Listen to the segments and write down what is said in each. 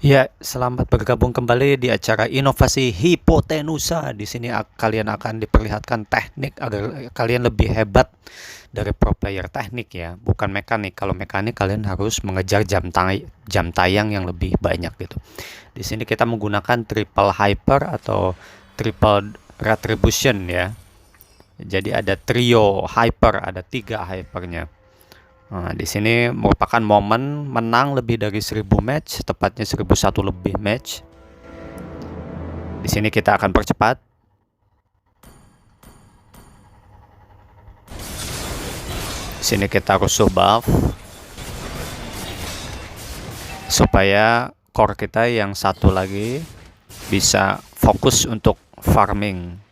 Ya, selamat bergabung kembali di acara Inovasi Hipotenusa. Di sini kalian akan diperlihatkan teknik agar kalian lebih hebat dari pro player teknik ya, bukan mekanik. Kalau mekanik kalian harus mengejar jam tayang yang lebih banyak gitu. Di sini kita menggunakan triple hyper atau triple retribution ya. Jadi ada trio hyper, ada 3 hypernya. Nah, di sini merupakan momen menang lebih dari 1000 match, tepatnya 1001 lebih match. Di sini kita akan percepat. Di sini kita rusuh buff supaya core kita yang satu lagi bisa fokus untuk farming.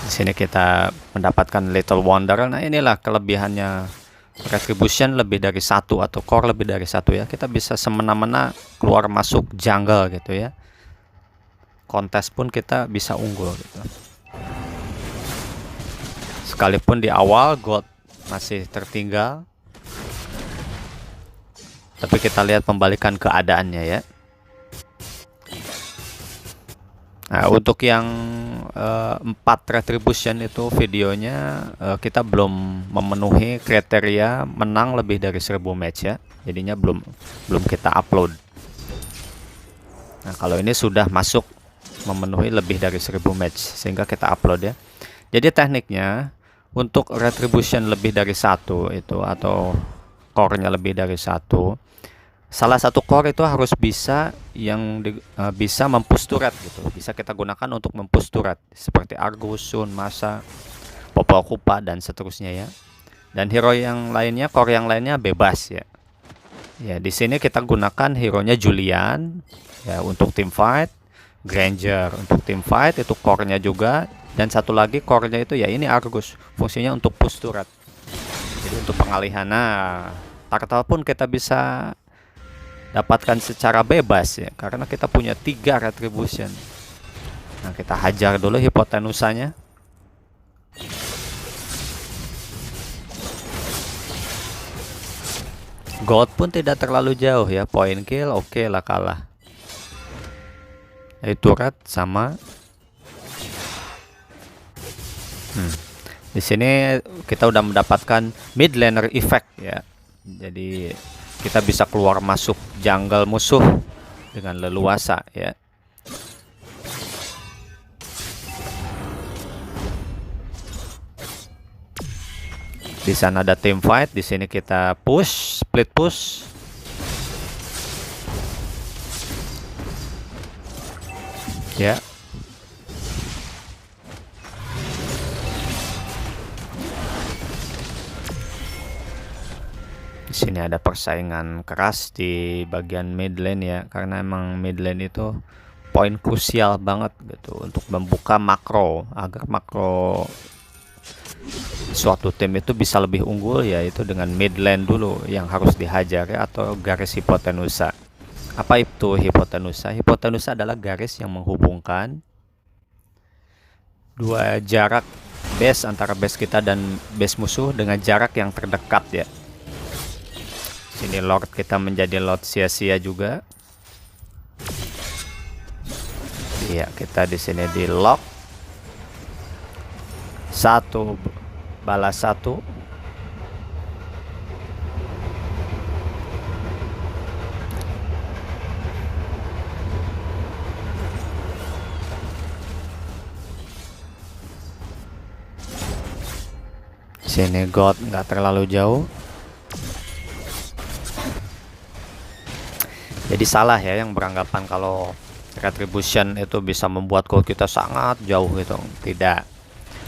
Di sini kita mendapatkan Little Wonder. Nah, inilah kelebihannya Retribution lebih dari satu atau core lebih dari satu ya. Kita bisa semena-mena keluar masuk jungle gitu ya. Kontes pun kita bisa unggul gitu. Sekalipun di awal gold masih tertinggal, tapi kita lihat pembalikan keadaannya ya. Nah, untuk yang 4 retribution itu videonya kita belum memenuhi kriteria menang lebih dari 1000 match ya. Jadinya belum kita upload. Nah, kalau ini sudah masuk memenuhi lebih dari 1000 match sehingga kita upload ya. Jadi tekniknya untuk retribution lebih dari satu itu atau core-nya lebih dari satu, salah satu core itu harus bisa bisa mempush turret gitu. Bisa kita gunakan untuk mempush turret seperti Argus, Sun, Masa, Popol Kupa dan seterusnya ya. Dan hero yang lainnya, core yang lainnya bebas ya. Ya, di sini kita gunakan hero-nya Julian ya untuk team fight, Granger untuk team fight itu core-nya juga, dan satu lagi core-nya itu ya ini Argus, fungsinya untuk push turret. Jadi untuk pengalihan. Nah, turtle pun kita bisa dapatkan secara bebas ya, karena kita punya 3 retribution. Nah, kita hajar dulu hipotenusanya. Gold pun tidak terlalu jauh ya, point kill oke lah kalah. Turret sama. Di sini kita udah mendapatkan mid laner effect ya. Jadi kita bisa keluar masuk jungle musuh dengan leluasa ya. Di sana ada team fight, di sini kita push, split push. Ya. Di sini ada persaingan keras di bagian mid lane ya, karena emang mid lane itu poin krusial banget gitu untuk membuka makro, agar makro suatu tim itu bisa lebih unggul, yaitu dengan mid lane dulu yang harus dihajar ya, atau garis hipotenusa. Apa itu hipotenusa? Hipotenusa adalah garis yang menghubungkan dua jarak base antara base kita dan base musuh dengan jarak yang terdekat ya. Sini Lord kita menjadi Lord sia-sia juga. Iya, kita di sini di lock. Satu balas satu. Sini God nggak terlalu jauh. Jadi salah ya yang beranggapan kalau retribution itu bisa membuat gold kita sangat jauh gitu. Tidak.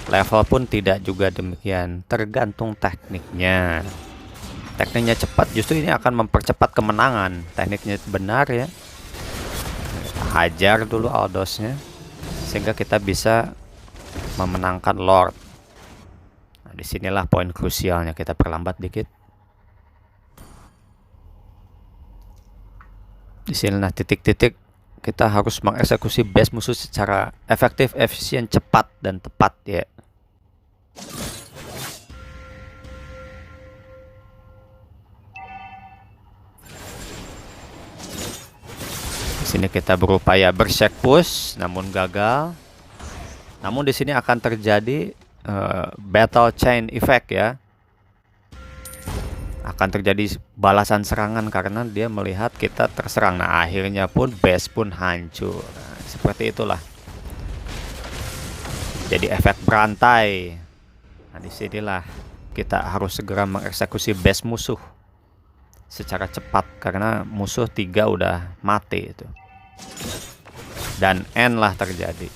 Level pun tidak juga demikian. Tergantung tekniknya. Tekniknya cepat justru ini akan mempercepat kemenangan. Tekniknya benar ya. Hajar dulu Aldosnya sehingga kita bisa memenangkan Lord. Nah, disinilah poin krusialnya. Kita perlambat dikit. Di sini nah titik-titik kita harus mengeksekusi base musuh secara efektif, efisien, cepat dan tepat ya. sini kita berupaya bershake push, namun gagal. Namun di sini akan terjadi battle chain effect ya. Akan terjadi balasan serangan karena dia melihat kita terserang. Nah, akhirnya pun base pun hancur. Nah, seperti itulah. Jadi efek berantai. Nah, disinilah kita harus segera mengeksekusi base musuh secara cepat karena musuh 3 udah mati itu. Dan end lah terjadi.